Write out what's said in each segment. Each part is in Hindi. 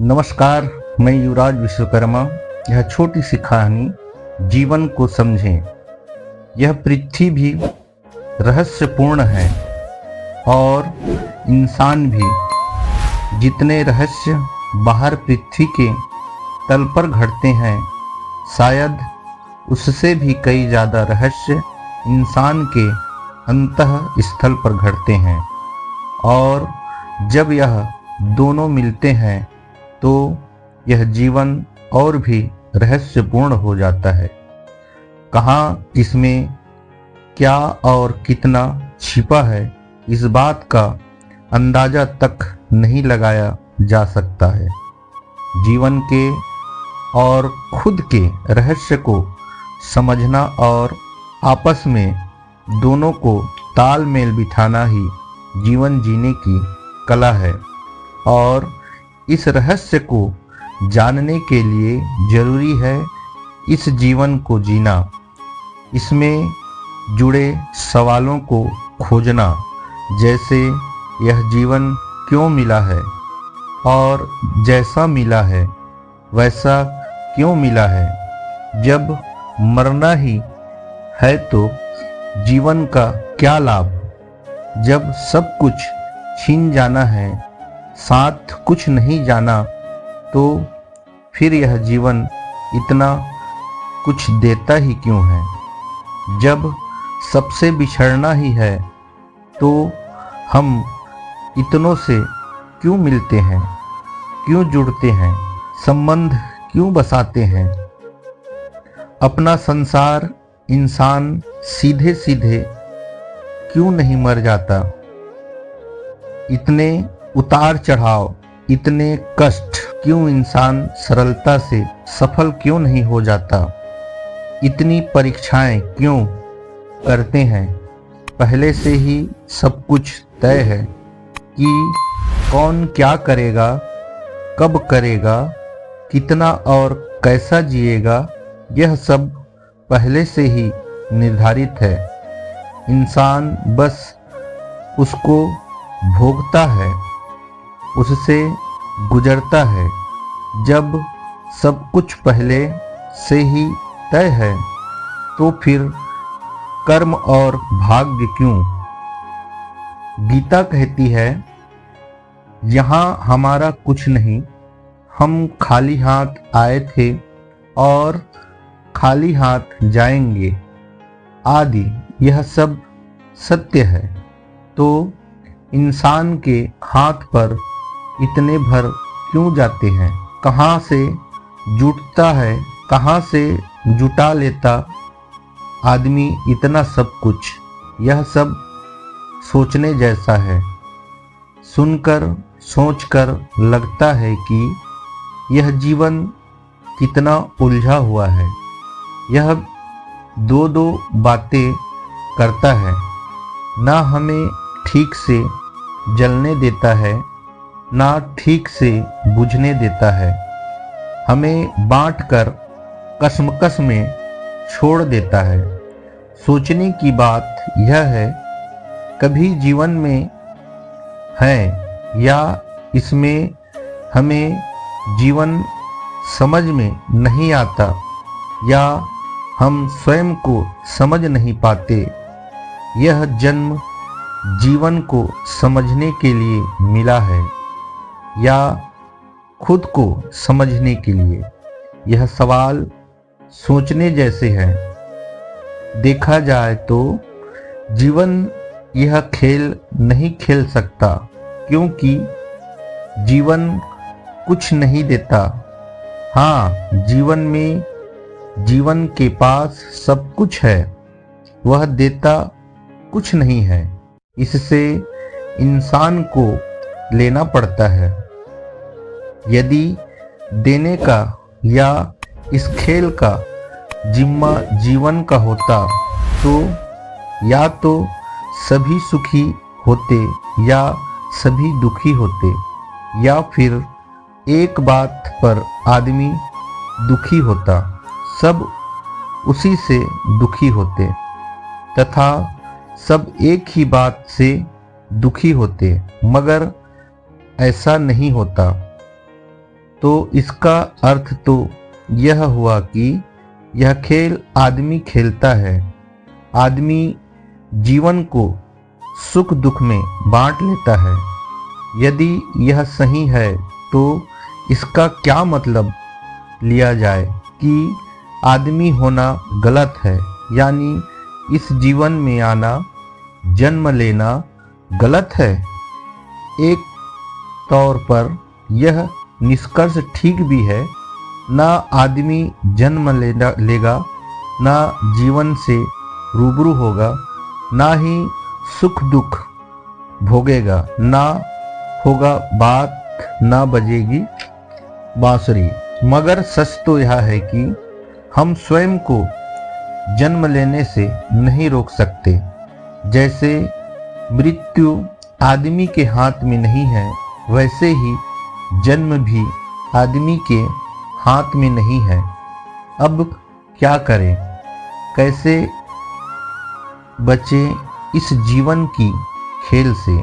नमस्कार, मैं युवराज विश्वकर्मा। यह छोटी सी कहानी जीवन को समझें। यह पृथ्वी भी रहस्यपूर्ण है और इंसान भी। जितने रहस्य बाहर पृथ्वी के तल पर घटते हैं, शायद उससे भी कई ज़्यादा रहस्य इंसान के अंतः स्थल पर घटते हैं। और जब यह दोनों मिलते हैं तो यह जीवन और भी रहस्यपूर्ण हो जाता है। कहाँ इसमें क्या और कितना छिपा है, इस बात का अंदाजा तक नहीं लगाया जा सकता है। जीवन के और खुद के रहस्य को समझना और आपस में दोनों को तालमेल बिठाना ही जीवन जीने की कला है। और इस रहस्य को जानने के लिए जरूरी है इस जीवन को जीना, इसमें जुड़े सवालों को खोजना, जैसे यह जीवन क्यों मिला है और जैसा मिला है वैसा क्यों मिला है। जब मरना ही है तो जीवन का क्या लाभ। जब सब कुछ छीन जाना है, साथ कुछ नहीं जाना, तो फिर यह जीवन इतना कुछ देता ही क्यों है। जब सबसे बिछड़ना ही है तो हम इतनों से क्यों मिलते हैं, क्यों जुड़ते हैं, संबंध क्यों बसाते हैं। अपना संसार इंसान सीधे सीधे क्यों नहीं मर जाता। इतने उतार चढ़ाव, इतने कष्ट क्यों इंसान सरलता से सफल क्यों नहीं हो जाता। इतनी परीक्षाएं क्यों करते हैं। पहले से ही सब कुछ तय है कि कौन क्या करेगा, कब करेगा, कितना और कैसा जिएगा। यह सब पहले से ही निर्धारित है। इंसान बस उसको भोगता है, उससे गुजरता है। जब सब कुछ पहले से ही तय है तो फिर कर्म और भाग्य क्यों। गीता कहती है, यहाँ हमारा कुछ नहीं, हम खाली हाथ आए थे और खाली हाथ जाएंगे। आदि यह सब सत्य है। तो इंसान के हाथ पर इतने भर क्यों जाते हैं। कहाँ से जुटता है, कहाँ से जुटा लेता आदमी इतना सब कुछ। यह सब सोचने जैसा है। सुनकर सोचकर लगता है कि यह जीवन कितना उलझा हुआ है। यह दो दो बातें करता है, ना हमें ठीक से जलने देता है, ना ठीक से बुझने देता है। हमें बांटकर कश्मकश में छोड़ देता है। सोचने की बात यह है, कभी जीवन में है या इसमें हमें जीवन समझ में नहीं आता, या हम स्वयं को समझ नहीं पाते। यह जन्म जीवन को समझने के लिए मिला है या खुद को समझने के लिए। यह सवाल सोचने जैसे हैं। देखा जाए तो जीवन यह खेल नहीं खेल सकता, क्योंकि जीवन कुछ नहीं देता। हाँ, जीवन में जीवन के पास सब कुछ है, वह देता कुछ नहीं है। इससे इंसान को लेना पड़ता है। यदि देने का या इस खेल का जिम्मा जीवन का होता तो या तो सभी सुखी होते या सभी दुखी होते, या फिर एक बात पर आदमी दुखी होता, सब उसी से दुखी होते, तथा सब एक ही बात से दुखी होते। मगर ऐसा नहीं होता। तो इसका अर्थ तो यह हुआ कि यह खेल आदमी खेलता है। आदमी जीवन को सुख दुख में बांट लेता है। यदि यह सही है तो इसका क्या मतलब लिया जाए कि आदमी होना गलत है, यानी इस जीवन में आना, जन्म लेना गलत है। एक तौर पर यह निष्कर्ष ठीक भी है। ना आदमी जन्म लेगा, ना जीवन से रूबरू होगा, ना ही सुख दुख भोगेगा, ना होगा बात, ना बजेगी बांसुरी। मगर सच तो यह है कि हम स्वयं को जन्म लेने से नहीं रोक सकते। जैसे मृत्यु आदमी के हाथ में नहीं है, वैसे ही जन्म भी आदमी के हाथ में नहीं है। अब क्या करें, कैसे बचें इस जीवन की खेल से?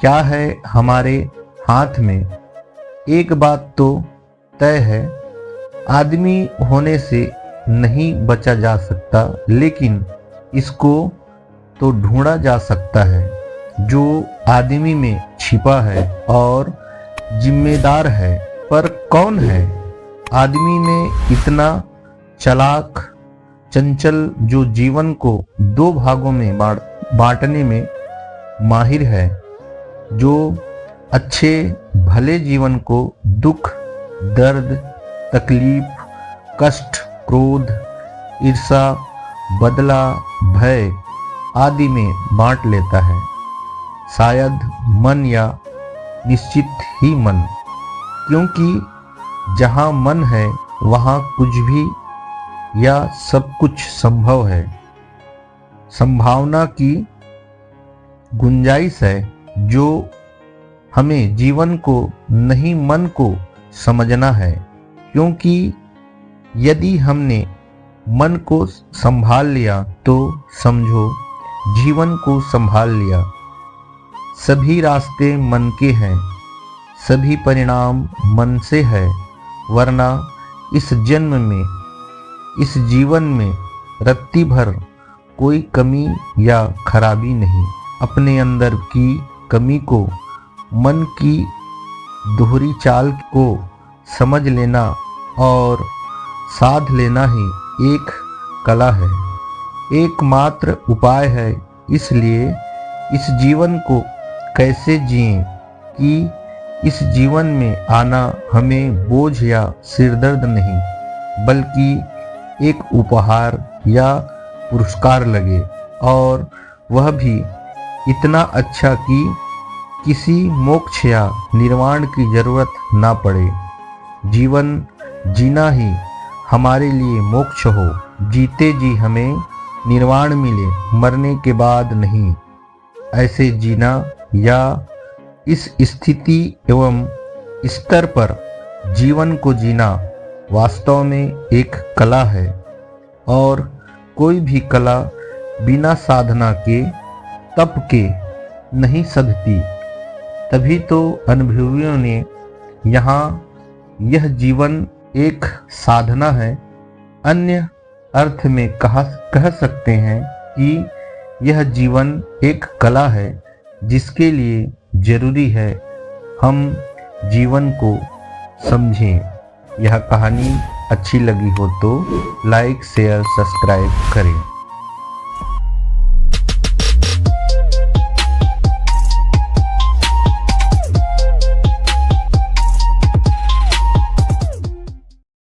क्या है हमारे हाथ में? एक बात तो तय है, आदमी होने से नहीं बचा जा सकता, लेकिन इसको तो ढूंढा जा सकता है जो आदमी में छिपा है और जिम्मेदार है। पर कौन है आदमी में इतना चालाक, चंचल, जो जीवन को दो भागों में बांटने में माहिर है, जो अच्छे भले जीवन को दुख, दर्द, तकलीफ, कष्ट, क्रोध, ईर्षा, बदला, भय आदि में बांट लेता है? शायद मन, या निश्चित ही मन, क्योंकि जहाँ मन है वहाँ कुछ भी या सब कुछ संभव है। संभावना की गुंजाइश है, जो हमें जीवन को नहीं मन को समझना है। क्योंकि यदि हमने मन को संभाल लिया तो समझो जीवन को संभाल लिया। सभी रास्ते मन के हैं, सभी परिणाम मन से है, वरना इस जन्म में, इस जीवन में रत्ती भर कोई कमी या खराबी नहीं। अपने अंदर की कमी को, मन की दोहरी चाल को समझ लेना और साध लेना ही एक कला है, एकमात्र उपाय है। इसलिए इस जीवन को कैसे जिएं कि इस जीवन में आना हमें बोझ या सिरदर्द नहीं, बल्कि एक उपहार या पुरस्कार लगे, और वह भी इतना अच्छा कि किसी मोक्ष या निर्वाण की जरूरत ना पड़े। जीवन जीना ही हमारे लिए मोक्ष हो, जीते जी हमें निर्वाण मिले, मरने के बाद नहीं। ऐसे जीना या इस स्थिति एवं स्तर पर जीवन को जीना वास्तव में एक कला है, और कोई भी कला बिना साधना के, तप के नहीं सधती। तभी तो अनुभवियों ने यहाँ यह जीवन एक साधना है, अन्य अर्थ में कह सकते हैं कि यह जीवन एक कला है, जिसके लिए जरूरी है हम जीवन को समझें। यह कहानी अच्छी लगी हो तो लाइक, शेयर, सब्सक्राइब करें।